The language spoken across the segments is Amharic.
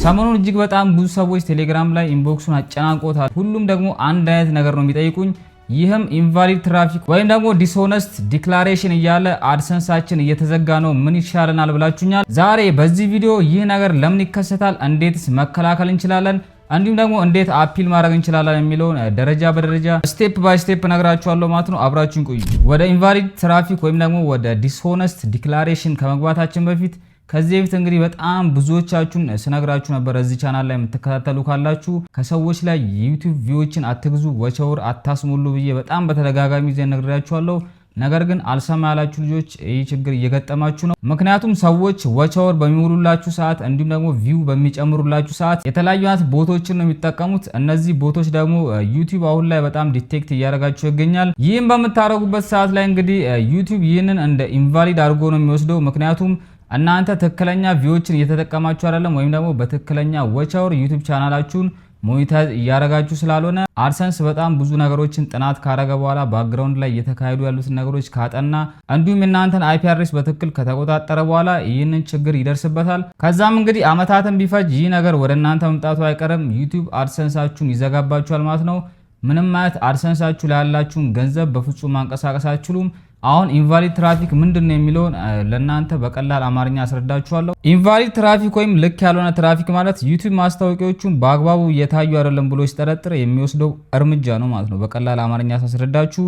ሰሞኑን እጅግ በጣም ብዙ ሰዎች ቴሌግራም ላይ ኢንቦክሱን አጨናንቆታል። ሁሉም ደግሞ አንድ አይነት ነገር ነው የሚጠይቁኝ። ይህም ኢንቫሊድ ትራፊክ ወይም ደግሞ ዲስሆነስት ዲክላሬሽን እያለ አድሰንሳችን እየተዘጋ ነው፣ ምን ይሻለናል ብላችሁኛል። ዛሬ በዚህ ቪዲዮ ይህ ነገር ለምን ይከሰታል፣ እንዴትስ መከላከል እንችላለን፣ እንዲሁም ደግሞ እንዴት አፒል ማድረግ እንችላለን የሚለውን ደረጃ በደረጃ ስቴፕ ባይ ስቴፕ ነግራችኋለሁ ማለት ነው። አብራችሁን ቆዩ። ወደ ኢንቫሊድ ትራፊክ ወይም ደግሞ ወደ ዲስሆነስት ዲክላሬሽን ከመግባታችን በፊት ከዚህ በፊት እንግዲህ በጣም ብዙዎቻችሁን ስነግራችሁ ነበር። እዚህ ቻናል ላይ የምትከታተሉ ካላችሁ ከሰዎች ላይ ዩቲዩብ ቪዎችን አትግዙ፣ ወቸውር አታስሞሉ ብዬ በጣም በተደጋጋሚ ጊዜ ነግራችኋለሁ። ነገር ግን አልሰማ ያላችሁ ልጆች ይህ ችግር እየገጠማችሁ ነው። ምክንያቱም ሰዎች ወቸውር በሚሞሉላችሁ ሰዓት እንዲሁም ደግሞ ቪው በሚጨምሩላችሁ ሰዓት የተለያዩ አይነት ቦቶችን ነው የሚጠቀሙት። እነዚህ ቦቶች ደግሞ ዩቲዩብ አሁን ላይ በጣም ዲቴክት እያደረጋቸው ይገኛል። ይህም በምታደርጉበት ሰዓት ላይ እንግዲህ ዩቲዩብ ይህንን እንደ ኢንቫሊድ አድርጎ ነው የሚወስደው። ምክንያቱም እናንተ ትክክለኛ ቪዎችን እየተጠቀማችሁ አይደለም፣ ወይም ደግሞ በትክክለኛ ወቻወር ዩቲዩብ ቻናላችሁን ሞኔታይዝ እያደረጋችሁ ስላልሆነ አድሰንስ በጣም ብዙ ነገሮችን ጥናት ካረገ በኋላ ባክግራውንድ ላይ እየተካሄዱ ያሉትን ነገሮች ካጠና እንዲሁም እናንተን አይፒ አድሬስ በትክክል ከተቆጣጠረ በኋላ ይህንን ችግር ይደርስበታል። ከዛም እንግዲህ አመታትን ቢፈጅ ይህ ነገር ወደ እናንተ መምጣቱ አይቀርም። ዩቲዩብ አድሰንሳችሁን ይዘጋባችኋል ማለት ነው። ምንም አይነት አድሰንሳችሁ ላይ ያላችሁን ገንዘብ በፍጹም ማንቀሳቀስ አትችሉም። አሁን ኢንቫሊድ ትራፊክ ምንድነው የሚለውን ለእናንተ በቀላል አማርኛ አስረዳችኋለሁ። ኢንቫሊድ ትራፊክ ወይም ልክ ያልሆነ ትራፊክ ማለት ዩቲዩብ ማስታወቂያዎቹን በአግባቡ እየታዩ አይደለም ብሎ ሲጠረጥር የሚወስደው እርምጃ ነው ማለት ነው። በቀላል አማርኛ ሳስረዳችሁ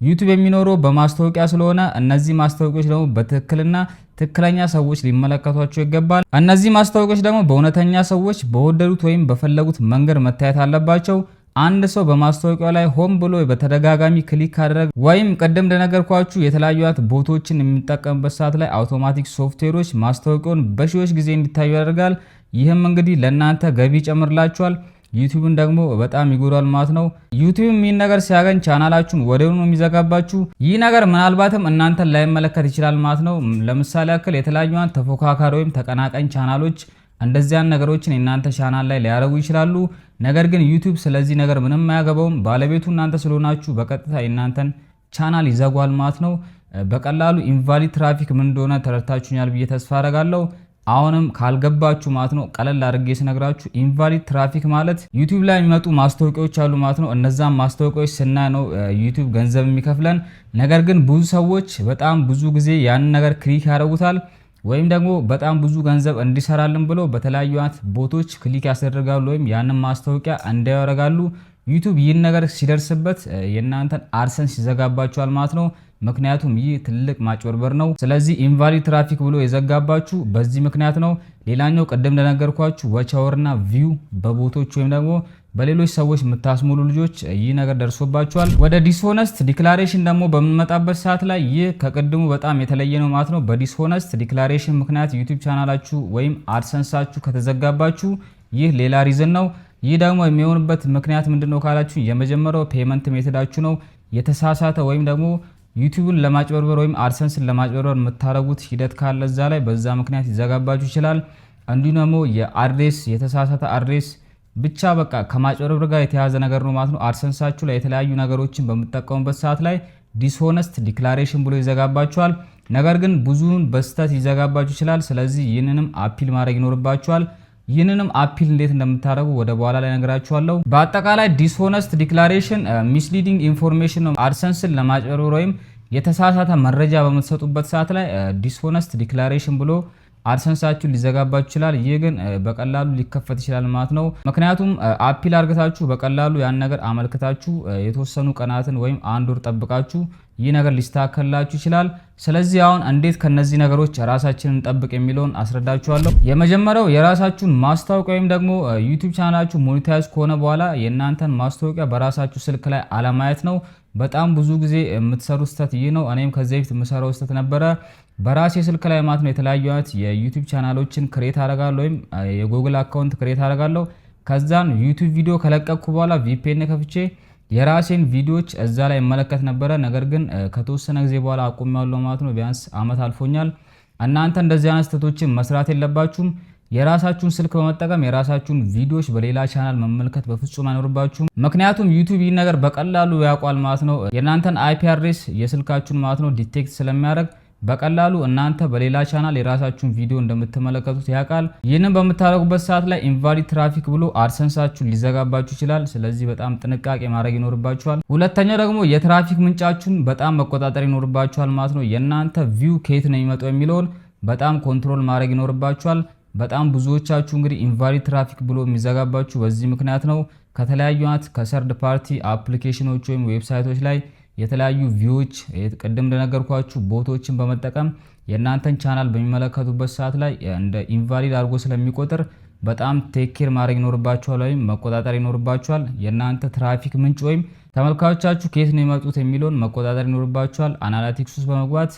ዩቲዩብ የሚኖረው በማስታወቂያ ስለሆነ እነዚህ ማስታወቂያዎች ደግሞ በትክክልና ትክክለኛ ሰዎች ሊመለከቷቸው ይገባል። እነዚህ ማስታወቂያዎች ደግሞ በእውነተኛ ሰዎች በወደዱት ወይም በፈለጉት መንገድ መታየት አለባቸው። አንድ ሰው በማስታወቂያው ላይ ሆን ብሎ በተደጋጋሚ ክሊክ ካደረገ ወይም ቀደም እንደነገርኳችሁ የተለያዩ ቦቶችን የሚጠቀምበት ሰዓት ላይ አውቶማቲክ ሶፍትዌሮች ማስታወቂያውን በሺዎች ጊዜ እንዲታዩ ያደርጋል። ይህም እንግዲህ ለእናንተ ገቢ ይጨምርላችኋል፣ ዩቲዩብን ደግሞ በጣም ይጎዳል ማለት ነው። ዩቲዩብ ይህን ነገር ሲያገኝ ቻናላችሁን ወዲያውኑ የሚዘጋባችሁ። ይህ ነገር ምናልባትም እናንተን ላይመለከት ይችላል ማለት ነው። ለምሳሌ ያክል የተለያዩ ተፎካካሪ ወይም ተቀናቃኝ ቻናሎች እንደዚያን ነገሮችን እናንተ ቻናል ላይ ሊያረጉ ይችላሉ። ነገር ግን ዩቲዩብ ስለዚህ ነገር ምንም አያገባውም። ባለቤቱ እናንተ ስለሆናችሁ በቀጥታ እናንተን ቻናል ይዘጓል ማለት ነው። በቀላሉ ኢንቫሊድ ትራፊክ ምን እንደሆነ ተረድታችሁኛል ብዬ ተስፋ አደርጋለሁ። አሁንም ካልገባችሁ ማለት ነው ቀለል አድርጌ ስነግራችሁ ኢንቫሊድ ትራፊክ ማለት ዩቲዩብ ላይ የሚመጡ ማስታወቂያዎች አሉ ማለት ነው። እነዛም ማስታወቂያዎች ስናይ ነው ዩቲዩብ ገንዘብ የሚከፍለን። ነገር ግን ብዙ ሰዎች በጣም ብዙ ጊዜ ያንን ነገር ክሊክ ያደርጉታል ወይም ደግሞ በጣም ብዙ ገንዘብ እንዲሰራልን ብሎ በተለያዩ ቦቶች ክሊክ ያስደርጋሉ ወይም ያንን ማስታወቂያ እንዳያደርጋሉ። ዩቲዩብ ይህን ነገር ሲደርስበት የእናንተን አድሰንስ ይዘጋባችኋል ማለት ነው። ምክንያቱም ይህ ትልቅ ማጭበርበር ነው። ስለዚህ ኢንቫሊድ ትራፊክ ብሎ የዘጋባችሁ በዚህ ምክንያት ነው። ሌላኛው ቀደም እንደነገርኳችሁ ወቻወርና ቪው በቦቶች ወይም ደግሞ በሌሎች ሰዎች የምታስሞሉ ልጆች ይህ ነገር ደርሶባችኋል። ወደ ዲስሆነስት ዲክላሬሽን ደግሞ በምንመጣበት ሰዓት ላይ ይህ ከቅድሙ በጣም የተለየ ነው ማለት ነው። በዲስሆነስት ዲክላሬሽን ምክንያት ዩቲዩብ ቻናላችሁ ወይም አድሰንሳችሁ ከተዘጋባችሁ ይህ ሌላ ሪዝን ነው። ይህ ደግሞ የሚሆንበት ምክንያት ምንድነው ካላችሁ የመጀመሪያው ፔመንት ሜቶዳችሁ ነው የተሳሳተ ወይም ደግሞ ዩቲዩብን ለማጭበርበር ወይም አድሰንስን ለማጭበርበር የምታረጉት ሂደት ካለ እዛ ላይ በዛ ምክንያት ይዘጋባችሁ ይችላል። እንዲሁም ደግሞ የአድሬስ የተሳሳተ አድሬስ ብቻ በቃ ከማጭበርበር ጋር የተያዘ ነገር ነው ማለት ነው። አድሰንሳችሁ ላይ የተለያዩ ነገሮችን በምትጠቀሙበት ሰዓት ላይ ዲስሆነስት ዲክላሬሽን ብሎ ይዘጋባችኋል። ነገር ግን ብዙውን በስተት ይዘጋባችሁ ይችላል። ስለዚህ ይህንንም አፒል ማድረግ ይኖርባችኋል። ይህንንም አፒል እንዴት እንደምታደርጉ ወደ በኋላ ላይ ነግራችኋለሁ። በአጠቃላይ ዲስሆነስት ዲክላሬሽን ሚስሊዲንግ ኢንፎርሜሽን ነው። አድሰንስን ለማጭበርበር ወይም የተሳሳተ መረጃ በምትሰጡበት ሰዓት ላይ ዲስሆነስት ዲክላሬሽን ብሎ አድሰንሳችሁ ሊዘጋባችሁ ይችላል። ይህ ግን በቀላሉ ሊከፈት ይችላል ማለት ነው። ምክንያቱም አፒል አርግታችሁ በቀላሉ ያን ነገር አመልክታችሁ የተወሰኑ ቀናትን ወይም አንድ ወር ጠብቃችሁ ይህ ነገር ሊስተካከልላችሁ ይችላል። ስለዚህ አሁን እንዴት ከነዚህ ነገሮች ራሳችንን እንጠብቅ የሚለውን አስረዳችኋለሁ። የመጀመሪያው የራሳችሁን ማስታወቂያ ወይም ደግሞ ዩቲዩብ ቻናላችሁ ሞኔታይዝ ከሆነ በኋላ የእናንተን ማስታወቂያ በራሳችሁ ስልክ ላይ አለማየት ነው። በጣም ብዙ ጊዜ የምትሰሩት ስህተት ይህ ነው። እኔም ከዚህ በፊት የምሰራው ስህተት ነበረ። በራሴ ስልክ ላይ ማለት ነው የተለያዩ አይነት የዩቲዩብ ቻናሎችን ክሬት አደርጋለሁ ወይም የጉግል አካውንት ክሬት አደርጋለሁ። ከዛን ዩቲዩብ ቪዲዮ ከለቀቅኩ በኋላ ቪፒኤን ከፍቼ የራሴን ቪዲዮዎች እዛ ላይ መለከት ነበረ። ነገር ግን ከተወሰነ ጊዜ በኋላ አቁሜያለሁ ማለት ነው። ቢያንስ አመት አልፎኛል። እናንተ እንደዚህ አይነት ስህተቶችን መስራት የለባችሁም። የራሳችሁን ስልክ በመጠቀም የራሳችሁን ቪዲዮዎች በሌላ ቻናል መመልከት በፍጹም አይኖርባችሁም። ምክንያቱም ዩቲዩብ ይህን ነገር በቀላሉ ያውቃል ማለት ነው። የእናንተን አይፒ አድሬስ የስልካችሁን ማለት ነው ዲቴክት ስለሚያደርግ በቀላሉ እናንተ በሌላ ቻናል የራሳችሁን ቪዲዮ እንደምትመለከቱት ያውቃል። ይህንን በምታደርጉበት ሰዓት ላይ ኢንቫሊድ ትራፊክ ብሎ አድሰንሳችሁን ሊዘጋባችሁ ይችላል። ስለዚህ በጣም ጥንቃቄ ማድረግ ይኖርባችኋል። ሁለተኛው ደግሞ የትራፊክ ምንጫችሁን በጣም መቆጣጠር ይኖርባችኋል ማለት ነው። የእናንተ ቪው ከየት ነው የሚመጣው የሚለውን በጣም ኮንትሮል ማድረግ ይኖርባችኋል። በጣም ብዙዎቻችሁ እንግዲህ ኢንቫሊድ ትራፊክ ብሎ የሚዘጋባችሁ በዚህ ምክንያት ነው። ከተለያዩ ከሰርድ ፓርቲ አፕሊኬሽኖች ወይም ዌብሳይቶች ላይ የተለያዩ ቪዎች ቅድም እንደነገርኳችሁ ቦቶችን በመጠቀም የእናንተን ቻናል በሚመለከቱበት ሰዓት ላይ እንደ ኢንቫሊድ አድርጎ ስለሚቆጥር በጣም ቴክ ኬር ማድረግ ይኖርባችኋል ወይም መቆጣጠር ይኖርባችኋል። የእናንተ ትራፊክ ምንጭ ወይም ተመልካቾቻችሁ ከየት ነው የመጡት የሚለውን መቆጣጠር ይኖርባችኋል። አናላቲክስ ውስጥ በመግባት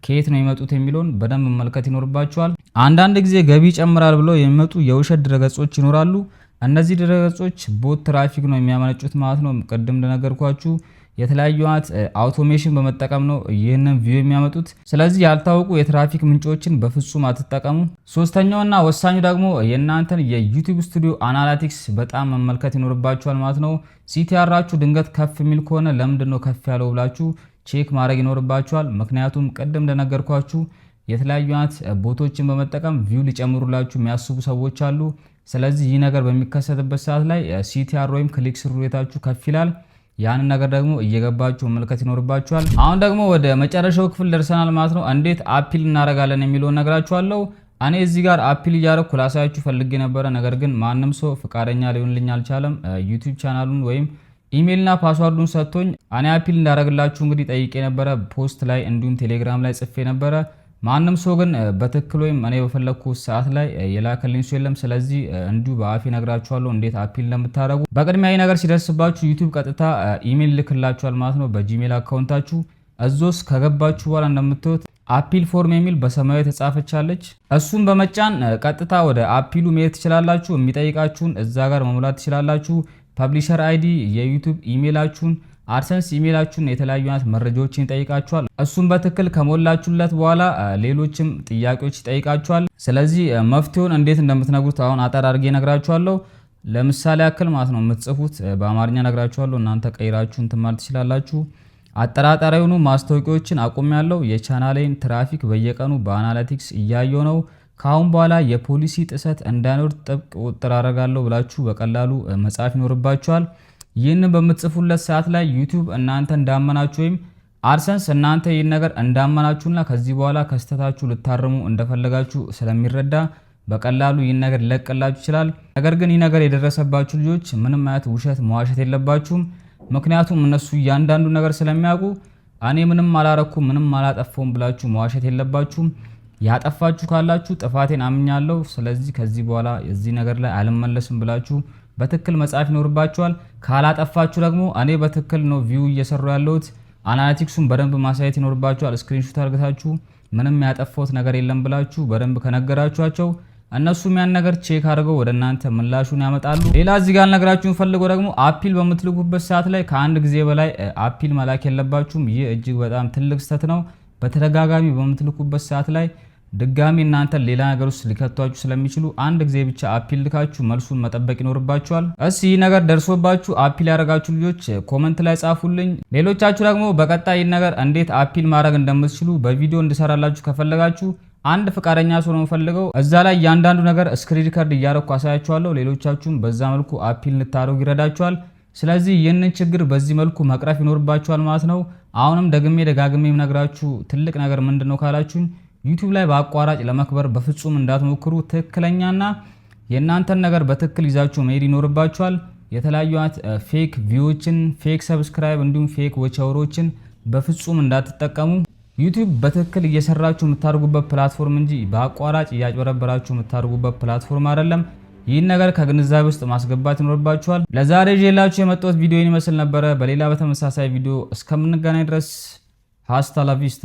ከየት ነው የመጡት የሚለውን በደንብ መመልከት ይኖርባችኋል። አንዳንድ ጊዜ ገቢ ይጨምራል ብለው የሚመጡ የውሸት ድረገጾች ይኖራሉ። እነዚህ ድረገጾች ቦት ትራፊክ ነው የሚያመነጩት ማለት ነው። ቅድም እንደነገርኳችሁ የተለያዩ አውቶሜሽን በመጠቀም ነው ይህንን ቪው የሚያመጡት። ስለዚህ ያልታወቁ የትራፊክ ምንጮችን በፍጹም አትጠቀሙ። ሶስተኛውና ወሳኙ ደግሞ የእናንተን የዩቲዩብ ስቱዲዮ አናላቲክስ በጣም መመልከት ይኖርባችኋል ማለት ነው። ሲቲአራችሁ ድንገት ከፍ የሚል ከሆነ ለምንድነው ከፍ ያለው ብላችሁ ቼክ ማድረግ ይኖርባችኋል። ምክንያቱም ቅድም እንደነገርኳችሁ የተለያዩ ቦቶችን በመጠቀም ቪው ሊጨምሩላችሁ የሚያስቡ ሰዎች አሉ። ስለዚህ ይህ ነገር በሚከሰትበት ሰዓት ላይ ሲቲአር ወይም ክሊክ ስሩ ሬታችሁ ከፍ ይላል። ያንን ነገር ደግሞ እየገባችሁ መመልከት ይኖርባችኋል። አሁን ደግሞ ወደ መጨረሻው ክፍል ደርሰናል ማለት ነው። እንዴት አፒል እናደርጋለን የሚለውን ነግራችኋለሁ። እኔ እዚህ ጋር አፒል እያደረኩ ላሳያችሁ ፈልጌ ነበረ፣ ነገር ግን ማንም ሰው ፍቃደኛ ሊሆንልኝ አልቻለም። ዩቲዩብ ቻናሉን ወይም ኢሜልና ፓስዋርዱን ሰጥቶኝ እኔ አፒል እንዳደረግላችሁ እንግዲህ ጠይቄ ነበረ፣ ፖስት ላይ እንዲሁም ቴሌግራም ላይ ጽፌ ነበረ። ማንም ሰው ግን በትክክል ወይም እኔ በፈለኩት ሰዓት ላይ የላከልኝ ሰው የለም። ስለዚህ እንዲሁ በአፌ ነግራችኋለሁ እንዴት አፒል እንደምታደርጉ። በቅድሚያ ይህ ነገር ሲደርስባችሁ ዩቲዩብ ቀጥታ ኢሜል ልክላችኋል ማለት ነው በጂሜል አካውንታችሁ። እዞስ ከገባችሁ በኋላ እንደምታዩት አፒል ፎርም የሚል በሰማያዊ የተጻፈቻለች። እሱን በመጫን ቀጥታ ወደ አፒሉ መሄድ ትችላላችሁ። የሚጠይቃችሁን እዛ ጋር መሙላት ትችላላችሁ። ፐብሊሸር አይዲ፣ የዩቲዩብ ኢሜላችሁን፣ አድሰንስ ኢሜላችሁን፣ የተለያዩ አይነት መረጃዎችን ይጠይቃችኋል። እሱን በትክክል ከሞላችሁለት በኋላ ሌሎችም ጥያቄዎች ይጠይቃችኋል። ስለዚህ መፍትሄውን እንዴት እንደምትነግሩት አሁን አጠር አድርጌ ነግራችኋለሁ። ለምሳሌ ያክል ማለት ነው የምትጽፉት በአማርኛ ነግራችኋለሁ። እናንተ ቀይራችሁን ትማር ትችላላችሁ። አጠራጣሪ የሆኑ ማስታወቂያዎችን አቁሜያለሁ። የቻናሌን ትራፊክ በየቀኑ በአናሊቲክስ እያየሁ ነው። ካሁን በኋላ የፖሊሲ ጥሰት እንዳይኖር ጥብቅ ቁጥጥር አደርጋለሁ ብላችሁ በቀላሉ መጻፍ ይኖርባችኋል። ይህንን በምትጽፉለት ሰዓት ላይ ዩቲዩብ እናንተ እንዳመናችሁ ወይም አድሰንስ እናንተ ይህን ነገር እንዳመናችሁና ከዚህ በኋላ ከስተታችሁ ልታርሙ እንደፈለጋችሁ ስለሚረዳ በቀላሉ ይህን ነገር ሊለቅላችሁ ይችላል። ነገር ግን ይህ ነገር የደረሰባችሁ ልጆች ምንም አይነት ውሸት መዋሸት የለባችሁም። ምክንያቱም እነሱ እያንዳንዱ ነገር ስለሚያውቁ እኔ ምንም አላረኩም ምንም አላጠፋውም ብላችሁ መዋሸት የለባችሁም። ያጠፋችሁ ካላችሁ ጥፋቴን አምኛለሁ፣ ስለዚህ ከዚህ በኋላ እዚህ ነገር ላይ አልመለስም ብላችሁ በትክክል መጻፍ ይኖርባችኋል። ካላጠፋችሁ ደግሞ እኔ በትክክል ነው ቪው እየሰሩ ያለሁት አናሊቲክሱን በደንብ ማሳየት ይኖርባችኋል። ስክሪንሾት አድርጋችሁ ምንም ያጠፋሁት ነገር የለም ብላችሁ በደንብ ከነገራችኋቸው እነሱም ያን ነገር ቼክ አድርገው ወደ እናንተ ምላሹን ያመጣሉ። ሌላ እዚህ ጋር ነግራችሁን ፈልገው ደግሞ አፒል በምትልኩበት ሰዓት ላይ ከአንድ ጊዜ በላይ አፒል መላክ የለባችሁም። ይህ እጅግ በጣም ትልቅ ስህተት ነው። በተደጋጋሚ በምትልኩበት ሰዓት ላይ ድጋሚ እናንተ ሌላ ነገር ውስጥ ሊከቷችሁ ስለሚችሉ አንድ ጊዜ ብቻ አፒል ልካችሁ መልሱን መጠበቅ ይኖርባችኋል። ይህ ነገር ደርሶባችሁ አፒል ያደረጋችሁ ልጆች ኮመንት ላይ ጻፉልኝ። ሌሎቻችሁ ደግሞ በቀጣይ ይህ ነገር እንዴት አፒል ማድረግ እንደምትችሉ በቪዲዮ እንድሰራላችሁ ከፈለጋችሁ አንድ ፍቃደኛ ሰው ነው ፈልገው እዛ ላይ ያንዳንዱ ነገር ስክሪን ሪከርድ እያደረኩ አሳያችኋለሁ። ሌሎቻችሁም በዛ መልኩ አፒል እንድታደርጉ ይረዳችኋል። ስለዚህ ይህንን ችግር በዚህ መልኩ መቅረፍ ይኖርባችኋል ማለት ነው። አሁንም ደጋግሜ የምነግራችሁ ትልቅ ነገር ምንድነው ካላችሁኝ ዩቲዩብ ላይ በአቋራጭ ለመክበር በፍጹም እንዳትሞክሩ። ትክክለኛና የእናንተን ነገር በትክክል ይዛችሁ መሄድ ይኖርባችኋል። የተለያዩ ፌክ ቪዎችን፣ ፌክ ሰብስክራይብ እንዲሁም ፌክ ወቻውሮችን በፍጹም እንዳትጠቀሙ። ዩቲዩብ በትክክል እየሰራችሁ የምታደርጉበት ፕላትፎርም እንጂ በአቋራጭ እያጭበረበራችሁ የምታደርጉበት ፕላትፎርም አይደለም። ይህን ነገር ከግንዛቤ ውስጥ ማስገባት ይኖርባችኋል። ለዛሬ ይዤላችሁ የመጣሁት ቪዲዮ ይመስል ነበረ። በሌላ በተመሳሳይ ቪዲዮ እስከምንገናኝ ድረስ ሃስታ ላ ቪስታ።